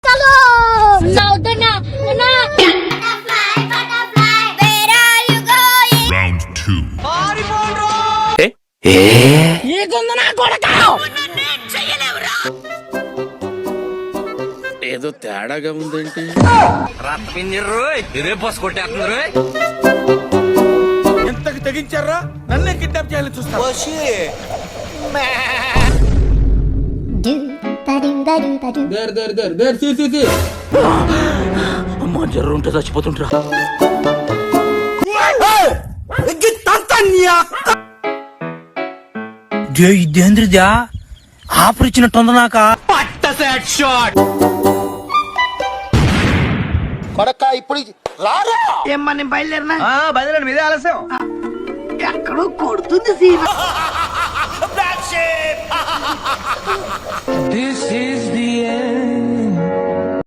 చలో నవ్వుతున్నా Round 2. ఏదో తేడాగా ఉందేంటి? ఎంతకి తెగించారా? నన్నే కిడ్నాప్ చేయాలని చూస్తా. అమ్మా జర్రు ఉంటే చచ్చిపోతుంటరా. ఇదేంద్రిదా ఆఫర్ ఇచ్చినట్టుంది నాక పట్ట సెట్ షాట్ కొడక ఇప్పుడు రారా ఏమని బయలుదేరినా బయలుదేరి మీదే ఆలస్యం ఎక్కడో కొడుతుంది scene This is the end.